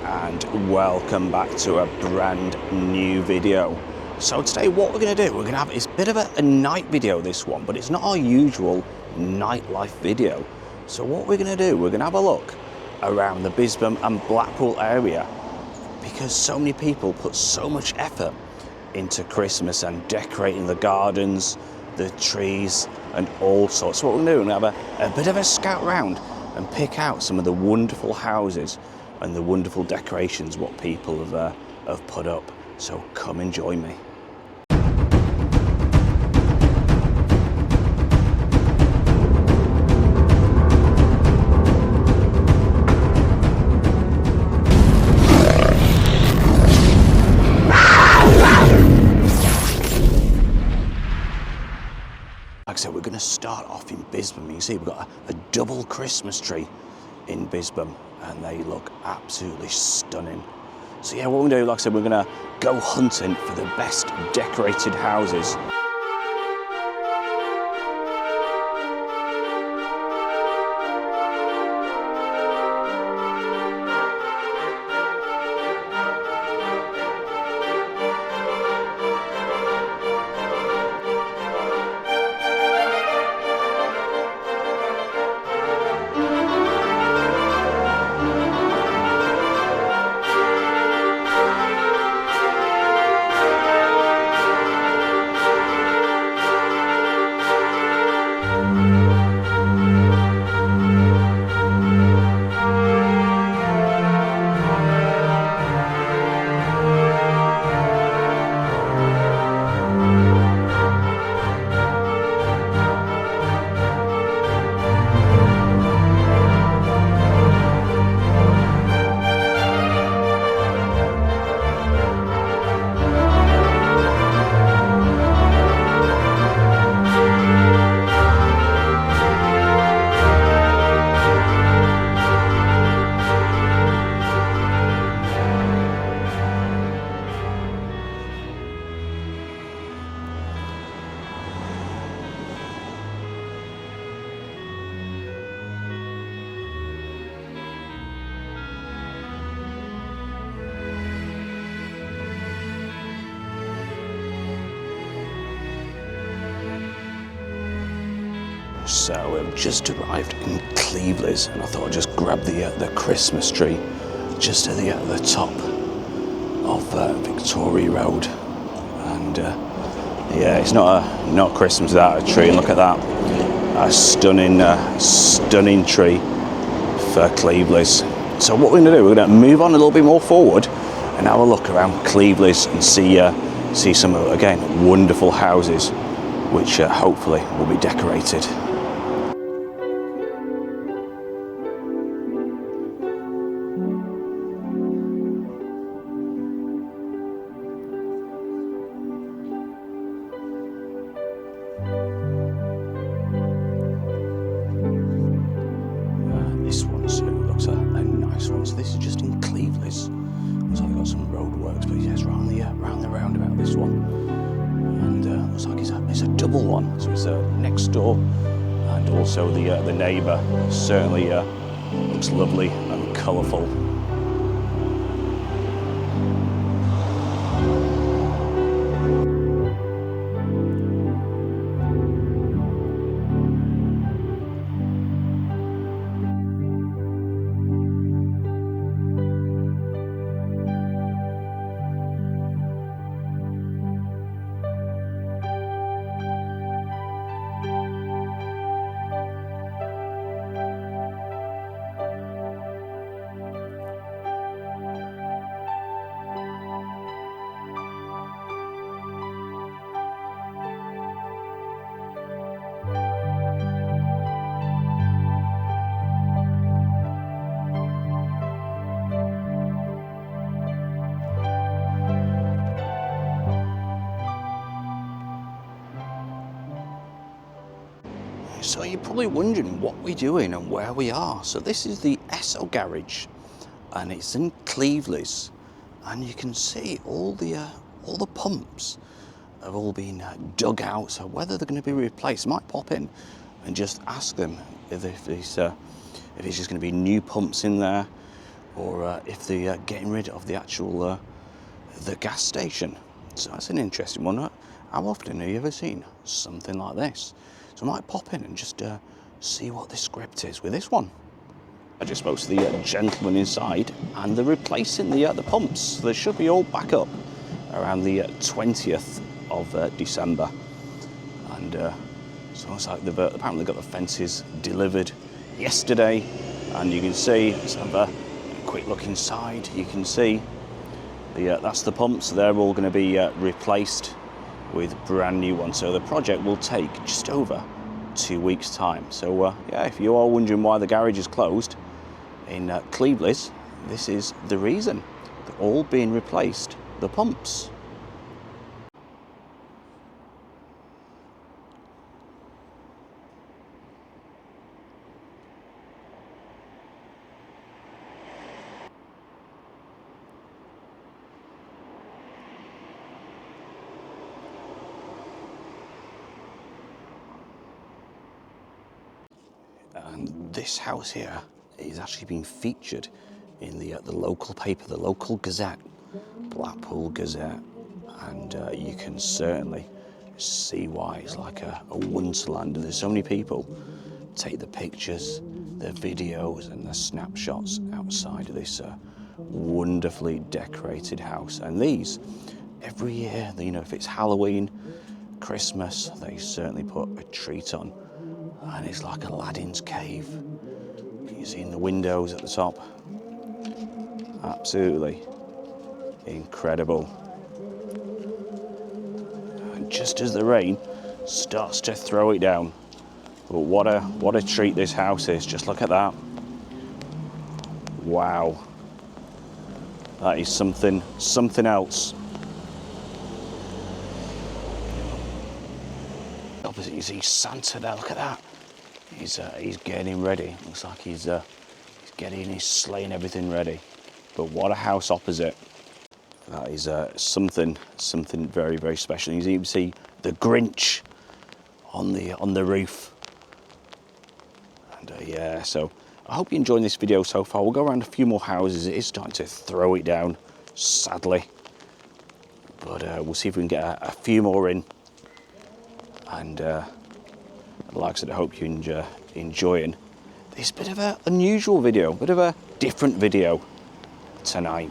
and welcome back to a brand new video. So today what we're going to do, we're going to have, it's a bit of a night video this one, but it's not our usual nightlife video. So what we're going to do, we're going to have a look around the Bisbam and Blackpool area, because so many people put so much effort into Christmas and decorating the gardens, the trees and all sorts. So what we're going to do, we're going to have a bit of a scout round and pick out some of the wonderful houses and the wonderful decorations what people have put up. So come and join me. Like I said, we're going to start off in Bisbam. You can see we've got a double Christmas tree in Bisbam and they look absolutely stunning. So yeah, what we're going to do, like I said, we're going to go hunting for the best decorated houses. So we've just arrived in Cleveleys and I thought I'd just grab the Christmas tree just at the top of Victoria Road. And yeah, it's not Christmas without a tree. And look at that, a stunning tree for Cleveleys. So what we're going to do, we're going to move on a little bit more forward and have a look around Cleveleys and see some, again, wonderful houses which hopefully will be decorated. This one looks a nice one. So this is just in Cleveleys. Looks like they've got some roadworks, but yeah, it's round the roundabout, this one. And looks like it's a double one. So it's next door, and also the neighbour. Certainly looks lovely and colourful. So you're probably wondering what we're doing and where we are. So this is the Esso garage and it's in Cleveleys, and you can see all the pumps have all been dug out. So whether they're going to be replaced, I might pop in and just ask them if it's just going to be new pumps in there, or if they're getting rid of the actual the gas station. So that's an interesting one. How often have you ever seen something like this? So I might pop in and just see what the script is with this one. I just spoke to the gentleman inside, and they're replacing the pumps. They should be all back up around the 20th of December. And so it's like they've apparently got the fences delivered yesterday, and you can see, let's have a quick look inside. You can see that's the pumps. They're all going to be replaced with brand new ones. So the project will take just over 2 weeks' time. So yeah, if you are wondering why the garage is closed in Cleveleys, this is the reason. They're all being replaced, the pumps. And this house here is actually being featured in the local paper, the local Gazette, Blackpool Gazette, and you can certainly see why it's like a wonderland. There's so many people take the pictures, the videos, and the snapshots outside of this wonderfully decorated house. And these, every year, you know, if it's Halloween, Christmas, they certainly put a treat on. And it's like Aladdin's cave. You see in the windows at the top. Absolutely incredible. And just as the rain starts to throw it down, but what a treat this house is. Just look at that. Wow. That is something else. Opposite you see Santa there, look at that. He's getting ready. Looks like he's getting his sleigh and everything ready. But what a house opposite. That is something very, very special. You even see the Grinch on the roof. And yeah, so I hope you're enjoying this video so far. We'll go around a few more houses. It is starting to throw it down, sadly. But we'll see if we can get a few more in. And like I said, I hope you're enjoying this bit of an unusual video, bit of a different video tonight.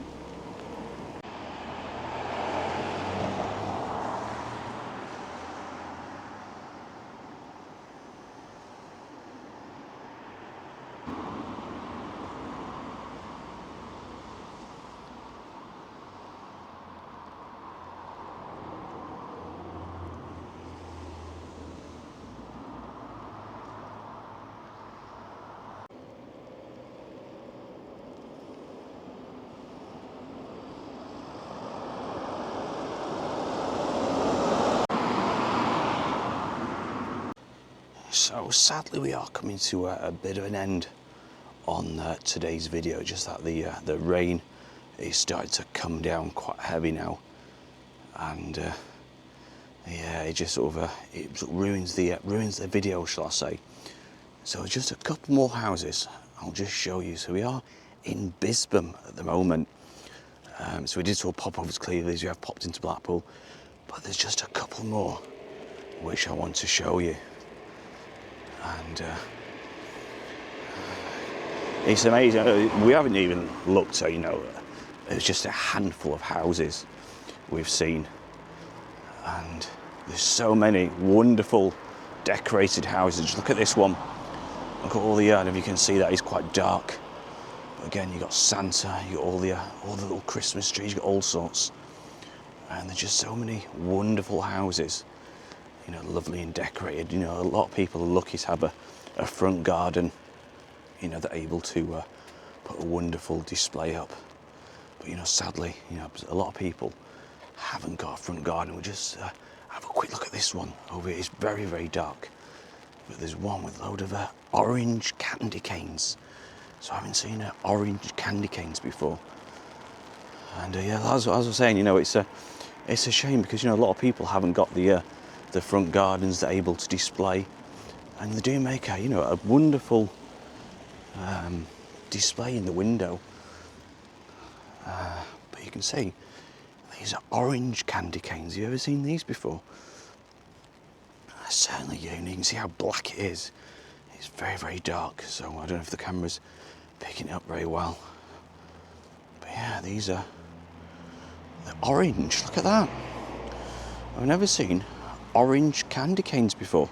So sadly we are coming to a bit of an end on today's video. Just that the rain is starting to come down quite heavy now, and yeah, it just sort of ruins the video, shall I say. So just a couple more houses I'll just show you. So we are in Bisbam at the moment. So we did sort of pop over to Cleveleys, we have popped into Blackpool, but there's just a couple more which I want to show you. And it's amazing. We haven't even looked at, you know, there's just a handful of houses we've seen, and there's so many wonderful decorated houses. Just look at this one. Look at all the yard. If you can see that, it's quite dark. But again, you got Santa, you got all the little Christmas trees, you got all sorts, and there's just so many wonderful houses. You know, lovely and decorated. You know, a lot of people are lucky to have a front garden. You know, they're able to put a wonderful display up. But, you know, sadly, you know, a lot of people haven't got a front garden. We'll just have a quick look at this one over here. It's very, very dark. But there's one with a load of orange candy canes. So I haven't seen orange candy canes before. And yeah, as I was saying, you know, it's a shame because, you know, a lot of people haven't got the front gardens they're able to display, and they do make a wonderful display in the window. can see, these are orange candy canes. Have you ever seen these before? They're certainly unique. You can see how black it is. It's very, very dark, so I don't know if the camera's picking it up very well. But yeah, they're orange. Look at that. I've never seen orange candy canes before.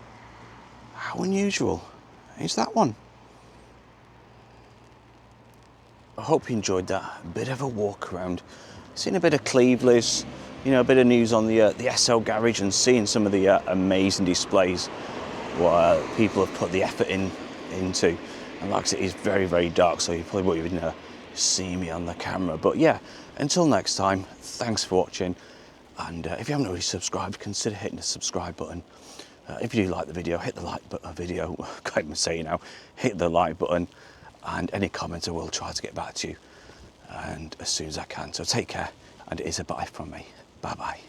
How unusual is that one? I hope you enjoyed that. A bit of a walk around, seeing a bit of Cleveleys, you know, a bit of news on the SL garage, and seeing some of the amazing displays what people have put the effort into. And like I said, it's very, very dark, so you probably won't even see me on the camera. But yeah, until next time, thanks for watching. And if you haven't already subscribed, consider hitting the subscribe button. If you do like the video, hit the like button. Can't even say now. Hit the like button, and any comments I will try to get back to you, and as soon as I can. So take care, and it is a bye from me. Bye bye.